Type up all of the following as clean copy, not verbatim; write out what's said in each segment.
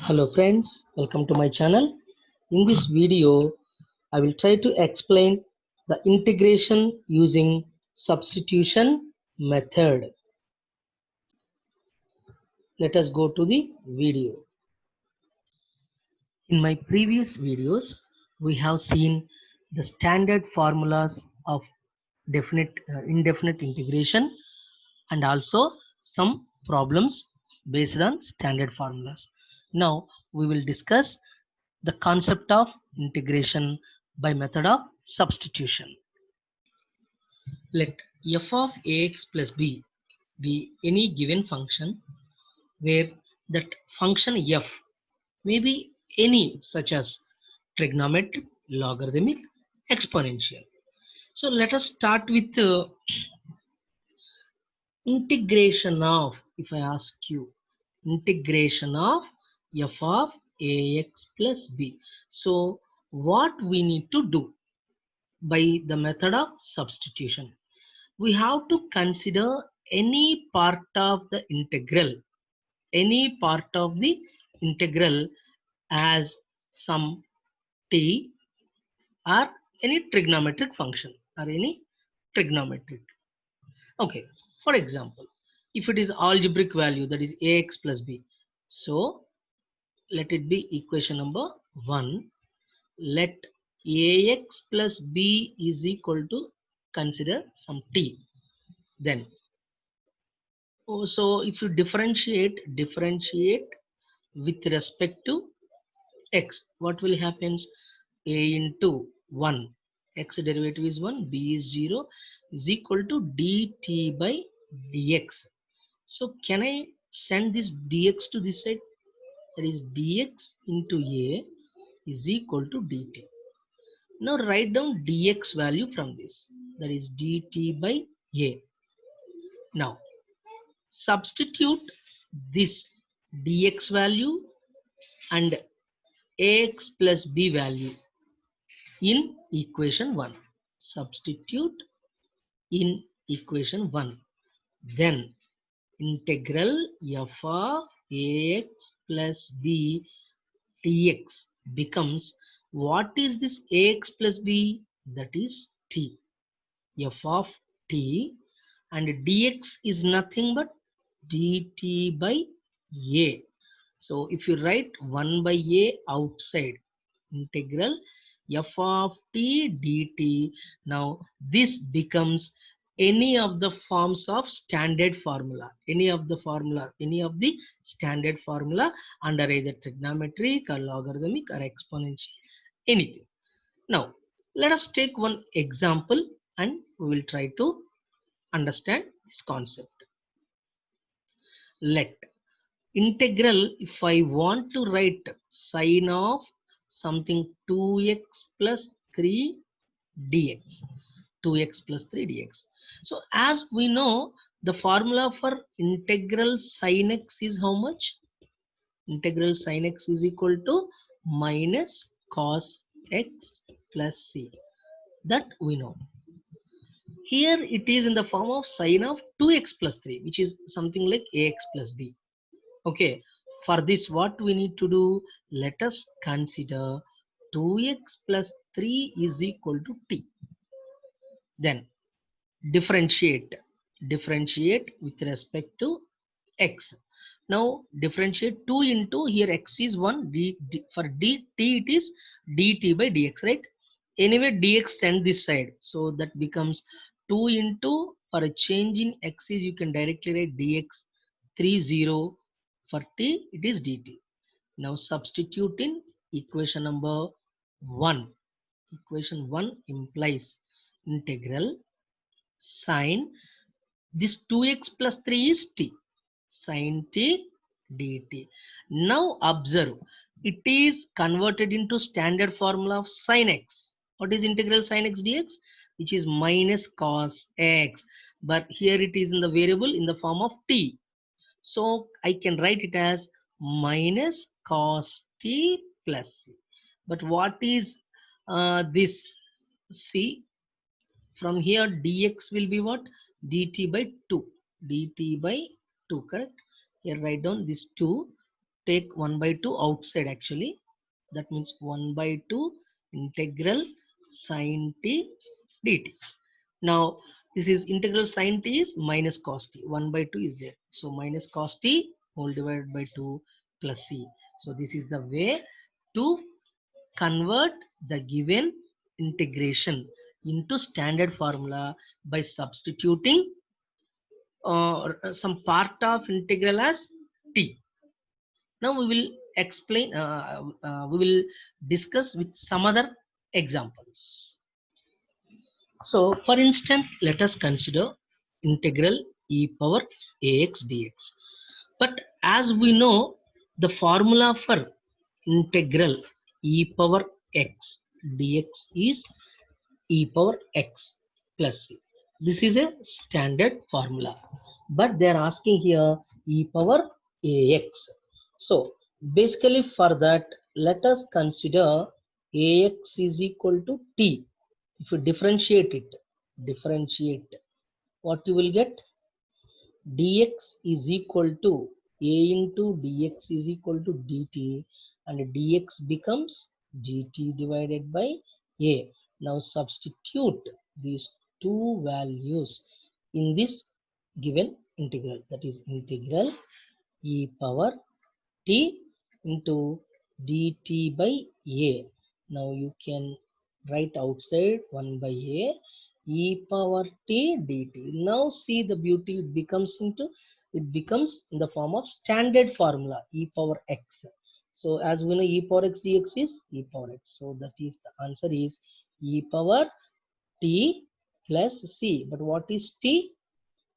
Hello friends, welcome to my channel. In this video, I will try to explain the integration using substitution method. Let us go to the video. In my previous videos, we have seen the standard formulas of indefinite integration and also some problems based on standard formulas. Now we will discuss the concept of integration by method of substitution. Let f of ax plus b be any given function where that function f may be any such as trigonometric, logarithmic, exponential. So let us start with integration of, if I ask you, integration of f of ax plus b. So what we need to do by the method of substitution? We have to consider any part of the integral as some t or any trigonometric function or any trigonometric. Okay, for example, if it is algebraic value, that is ax plus b, so let it be equation number 1. Let ax plus b is equal to, consider some t. Then so if you differentiate with respect to x, what will happens? A into 1, x derivative is 1, b is 0, is equal to dt by dx. So can I send this dx to this side? That is dx into a is equal to dt. Now write down dx value from this, that is dt by a. Now substitute this dx value and ax plus b value in equation 1. Substitute in equation 1. Then integral f of ax plus b dx becomes, what is this ax plus b? That is t. F of t, and dx is nothing but dt by a. So if you write 1 by a outside, integral f of t dt, now this becomes any of the forms of standard formula, any of the standard formula under either trigonometric or logarithmic or exponential, anything. Now let us take one example and we will try to understand this concept. Let integral, if I want to write sine of something 2x plus 3 dx, 2x plus 3 dx. So as we know, the formula for integral sine x is how much? Integral sine x is equal to minus cos x plus c. That we know. Here it is in the form of sine of 2x plus 3, which is something like ax plus b. Okay, for this what we need to do? Let us consider 2x plus 3 is equal to t. Then differentiate with respect to x. Now differentiate 2 into, here x is 1, for dt it is dt by dx, right? Anyway dx send this side, so that becomes 2 into, for a change in x is, you can directly write dx 30, for t it is dt. Now substitute in equation number 1. Equation 1 implies integral sine, this 2x plus 3 is t, sine t dt. Now observe, it is converted into standard formula of sine x. What is integral sine x dx? Which is minus cos x, but here it is in the variable in the form of t. So I can write it as minus cos t plus c. But what is this c? From here dx will be what? Dt by 2. Dt by 2, correct? Here write down this 2. take 1 by 2 outside actually. That means 1 by 2 integral sine t dt. Now this is integral sine t is minus cos t. 1 by 2 is there. So minus cos t whole divided by 2 plus c. So this is the way to convert the given integration into standard formula by substituting some part of integral as t. Now we will explain, we will discuss with some other examples. So for instance, let us consider integral e power ax dx. But as we know, the formula for integral e power x dx is e power x plus c. This is a standard formula, but they are asking here e power ax. So basically for that, let us consider ax is equal to t. If you differentiate, what you will get? Dx is equal to a into dx is equal to dt, and dx becomes dt divided by a. Now substitute these two values in this given integral, that is integral e power t into dt by a. Now you can write outside 1 by a e power t dt. Now see the beauty, it becomes in the form of standard formula e power x. So as we know, e power x dx is e power x. So that is the answer is e power t plus c. But what is t?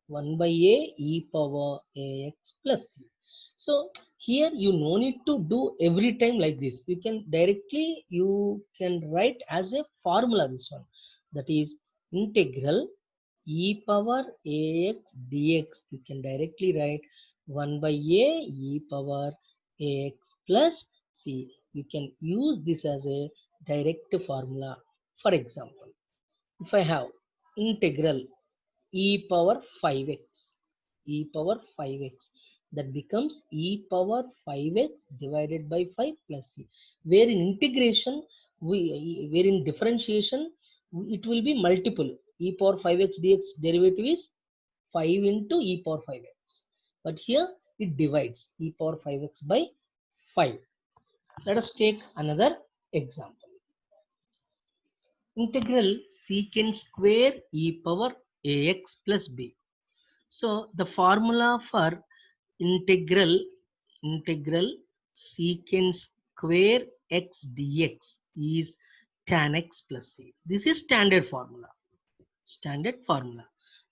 1 by a e power ax plus c. So here you no need to do every time like this. You can directly, you can write as a formula this one. That is integral e power ax dx. You can directly write 1 by a e power ax plus c. You can use this as a direct formula. For example, if I have integral e power 5x, e power 5x, that becomes e power 5x divided by 5 plus c. Where in integration, where in differentiation, it will be multiple. E power 5x dx derivative is 5 into e power 5x, but here it divides e power 5x by 5. Let us take another example. Integral secant square e power ax plus b. So the formula for integral secant square x dx is tan x plus c. This is standard formula.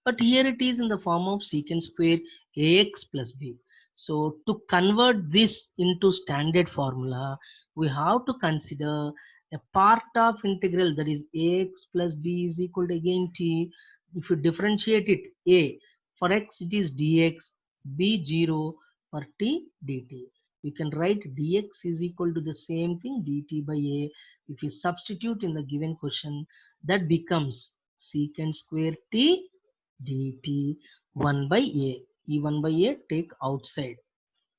But here it is in the form of secant square ax plus b. So to convert this into standard formula, we have to consider a part of integral, that is ax plus b is equal to again t. If you differentiate it, a for x it is dx, b 0 for t dt. You can write dx is equal to the same thing dt by a. If you substitute in the given question, that becomes secant square t dt 1 by a. E 1 by a take outside.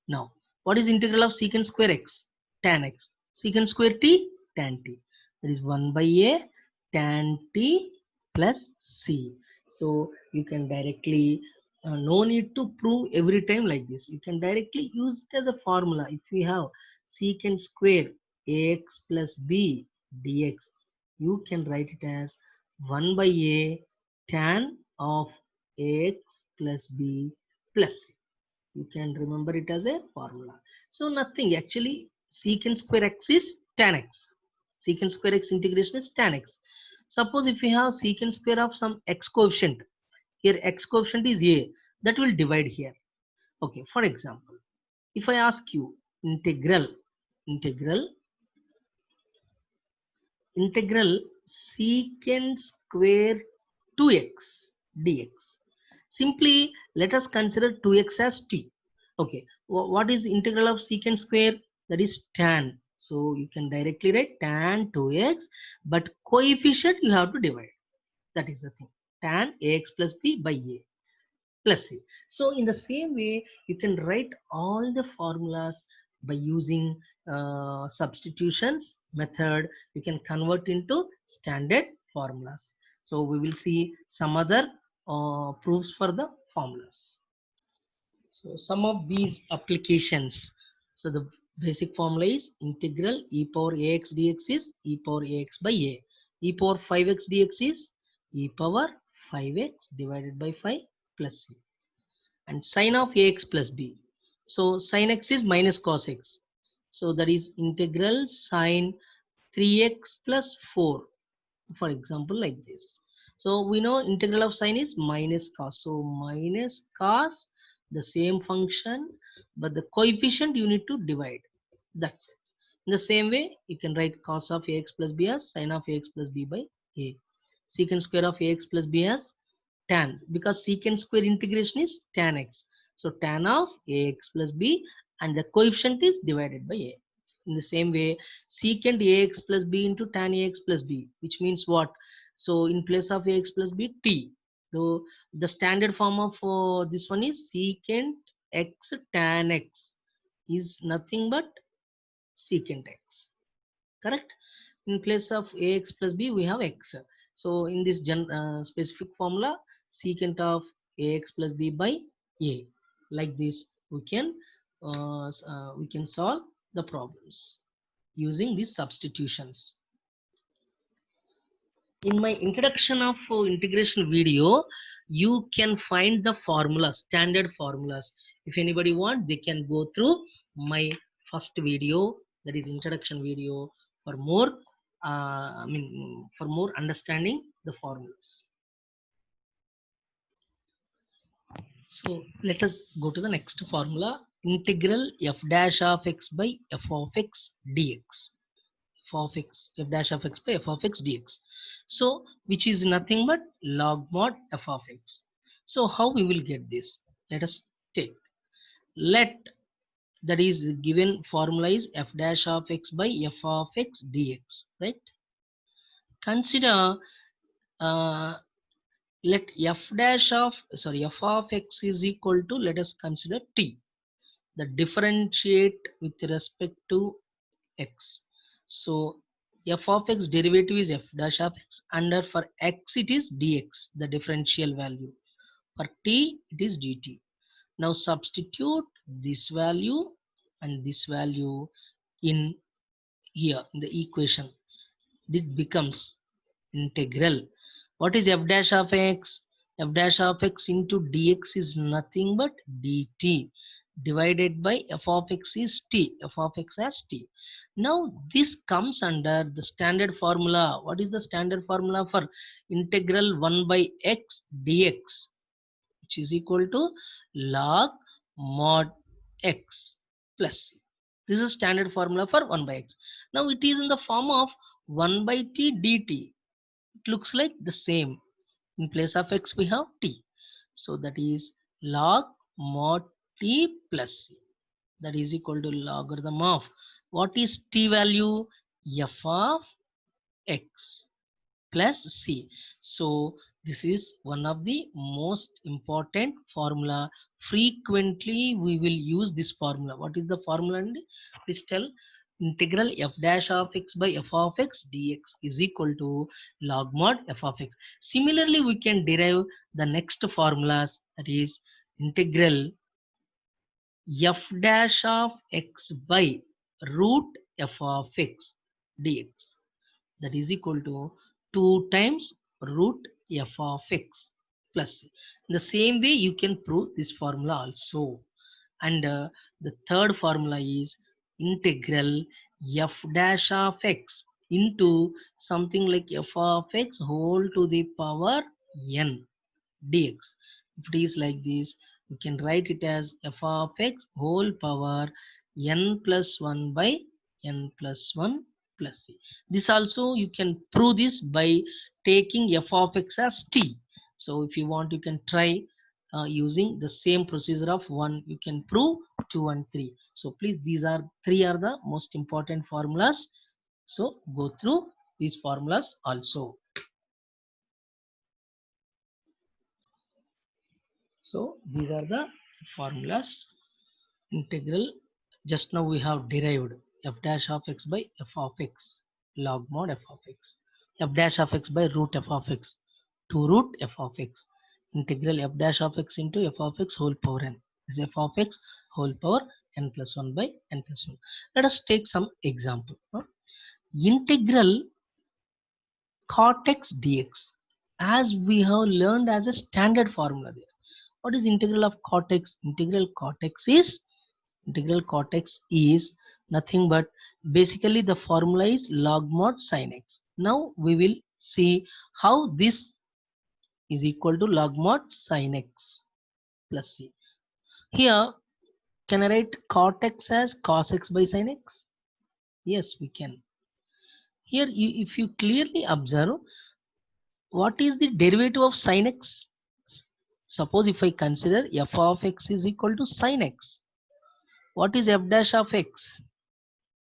Now what is integral of secant square x? Tan x. Secant square t? Tan t. That is 1 by a tan t plus c. So you can directly, no need to prove every time like this. You can directly use it as a formula. If we have secant square ax plus b dx, you can write it as 1 by a tan of ax plus b plus c. You can remember it as a formula. So nothing actually, secant square x is tan x. Secant square x integration is tan x. Suppose if we have secant square of some x coefficient, here x coefficient is a, that will divide here. Okay, for example, if I ask you integral secant square 2x dx. Simply let us consider 2x as t. Okay, what is integral of secant square? That is tan. So you can directly write tan 2x, but coefficient you have to divide. That is the thing. Tan ax plus b by a plus c. So in the same way, you can write all the formulas By using substitutions method, you can convert into standard formulas. So we will see some other proofs for the formulas. So some of these applications. So the basic formula is integral e power ax dx is e power ax by a. E power 5x dx is e power 5x divided by 5 plus c. And sine of ax plus b. So sine x is minus cos x. So that is integral sine 3x plus 4. For example, like this. So we know integral of sine is minus cos. So minus cos, the same function, but the coefficient you need to divide. That's it. In the same way, you can write cos of ax plus b as sine of ax plus b by a. Secant square of ax plus b as tan, because secant square integration is tan x. So tan of ax plus b, and the coefficient is divided by a. In the same way, secant ax plus b into tan ax plus b, which means what? So in place of ax plus b, t. So the standard form of this one is secant x tan x is nothing but secant x. Correct? In place of ax plus b, we have x. So in this specific formula, secant of ax plus b by a. Like this, we can solve the problems using these substitutions. In my introduction of integration video, you can find the formulas, standard formulas. If anybody want, they can go through my first video, that is introduction video, for more for more understanding the formulas. So let us go to the next formula, integral f dash of x by f of x dx. F of x, f dash of x by f of x dx. So which is nothing but log mod f of x. So how we will get this? Let us take, let, that is given formula is f dash of x by f of x dx, right? Consider uh, let f dash of, sorry, f of x is equal to, let us consider t, the differentiate with respect to x. So f of x derivative is f dash of x, under for x it is dx, the differential value. For t it is dt. Now substitute this value and this value in here in the equation. It becomes integral. What is f dash of x? F dash of x into dx is nothing but dt, divided by f of x is t, f of x as t. Now this comes under the standard formula. What is the standard formula for integral 1 by x dx, which is equal to log mod x plus c. This is standard formula for 1 by x. Now it is in the form of 1 by t dt. It looks like the same. In place of x we have t. So that is log mod t plus c. That is equal to logarithm of, what is t value? F of x plus c. So this is one of the most important formula. Frequently we will use this formula. What is the formula? Please tell. Integral f dash of x by f of x dx is equal to log mod f of x. Similarly, we can derive the next formulas, that is integral f dash of x by root f of x dx, that is equal to 2 times root f of x plus c. In the same way you can prove this formula also. And the third formula is integral f dash of x into something like f of x whole to the power n dx. If it is like this, we can write it as f of x whole power n plus 1 by n plus 1 plus c. This also you can prove this by taking f of x as t. So if you want, you can try using the same procedure of 1, you can prove 2 and 3. So please, these are 3 are the most important formulas. So go through these formulas also. So these are the formulas. Integral, Just now we have derived f dash of x by f of x log mod f of x, f dash of x by root f of x, 2 root f of x, integral f dash of x into f of x whole power n is f of x whole power n plus 1 by n plus 1. Let us take some example. Integral cot x dx, as we have learned as a standard formula there. What is integral of cot x? Integral cot x is nothing but basically the formula is log mod sin x. Now we will see how this is equal to log mod sin x plus c. Here, can I write cot x as cos x by sin x? Yes, we can. Here, if you clearly observe, what is the derivative of sin x? Suppose if I consider f of x is equal to sin x. What is f dash of x?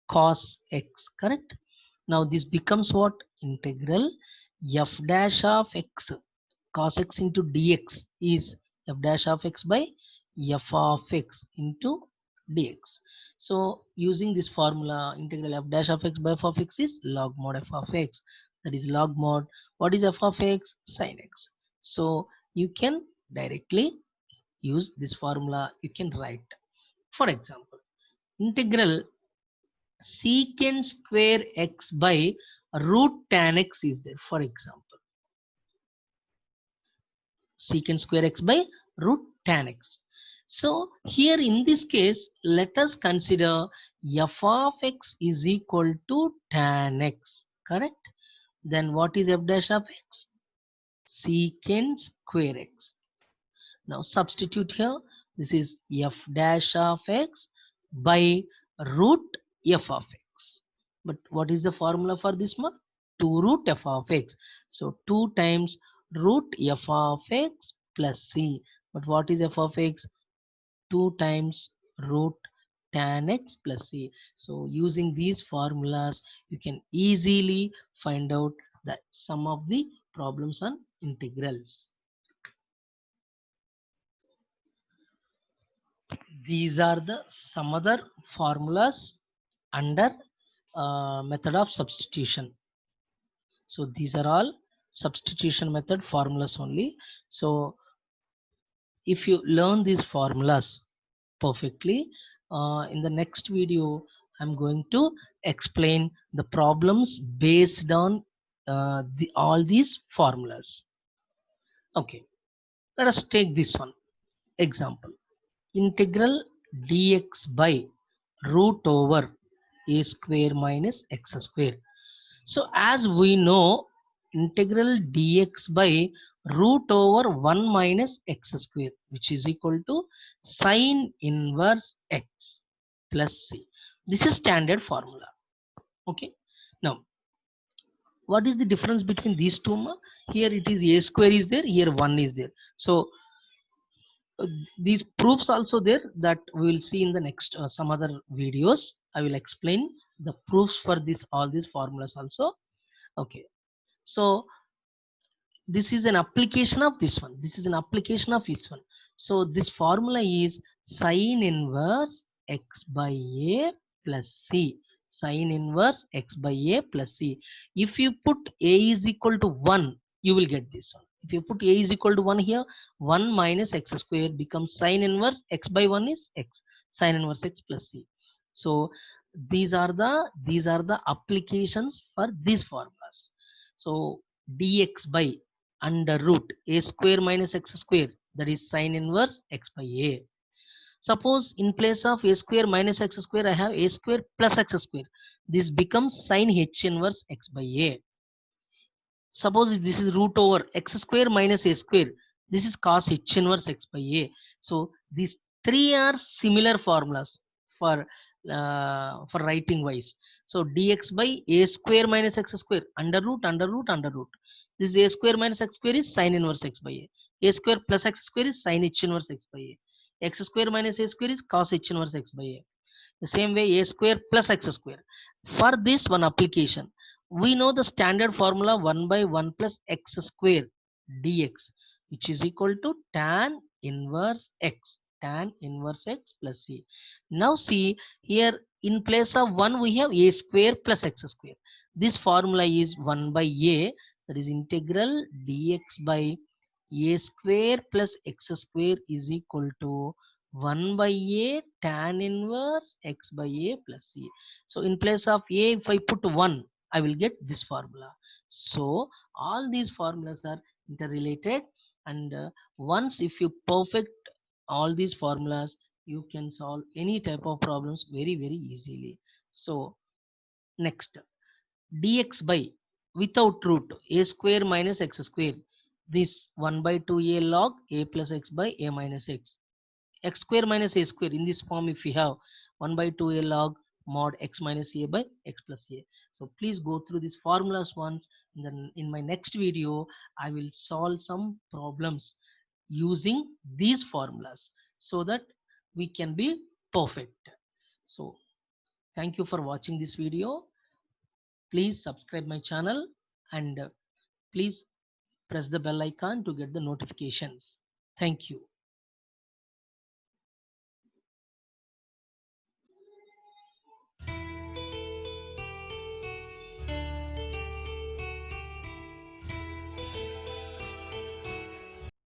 Cos x, correct? Now this becomes what? Integral f dash of x cos x into dx is f dash of x by f of x into dx. So using this formula, integral f dash of x by f of x is log mod f of x. That is log mod. What is f of x? Sin x. So you can directly use this formula. You can write, for example, integral secant square x by root tan x is there, for example. Secant square x by root tan x. So here in this case, let us consider f of x is equal to tan x, correct? Then what is f dash of x? Secant square x. Now substitute here. This is f dash of x by root f of x. But what is the formula for this one? 2 root f of x. So 2 times root f of x plus c. But what is f of x? 2 times root tan x plus c. So using these formulas, you can easily find out the sum of the problems on integrals. These are the some other formulas under method of substitution. So these are all substitution method formulas only. So if you learn these formulas perfectly, in the next video I'm going to explain the problems based on all these formulas. Okay, let us take this one example. Integral dx by root over a square minus x square. So as we know, integral dx by root over 1 minus x square, which is equal to sine inverse x plus c. This is standard formula. Okay. Now, what is the difference between these two? Here it is a square is there, here 1 is there. So these proofs also there that we will see in the next some other videos. I will explain the proofs for this all these formulas also. Okay, so this is an application of this one, this is an application of this one. So this formula is sine inverse x by a plus c, sine inverse x by a plus c. If you put a is equal to 1, you will get this one. If you put a is equal to 1 here, 1 minus x square becomes sine inverse x by 1 is x, sine inverse x plus c. So these are the applications for these formulas. So dx by under root a square minus x square, that is sine inverse x by a. Suppose in place of a square minus x square I have a square plus x square, this becomes sine h inverse x by a. Suppose this is root over x square minus a square, this is cos h inverse x by a. So these three are similar formulas for writing wise. So dx by a square minus x square under root under root under root. This a square minus x square is sine inverse x by a. A square plus x square is sine h inverse x by a. X square minus a square is cos h inverse x by a. The same way a square plus x square. For this one application, we know the standard formula 1 by 1 plus x square dx, which is equal to tan inverse x. tan inverse x plus c. Now see here, in place of 1 we have a square plus x square. This formula is 1 by a, that is integral dx by a square plus x square is equal to 1 by a tan inverse x by a plus c. So in place of a, if I put 1, I will get this formula. So all these formulas are interrelated, and once if you perfect all these formulas, you can solve any type of problems very easily. So next, dx by without root a square minus x square, this 1 by 2a log a plus x by a minus x, x square minus a square. In this form, if we have 1 by 2a log mod x minus a by x plus a. So please go through these formulas once. Then in my next video, I will solve some problems using these formulas so that we can be perfect. So thank you for watching this video. Please subscribe my channel, and please press the bell icon to get the notifications. Thank you.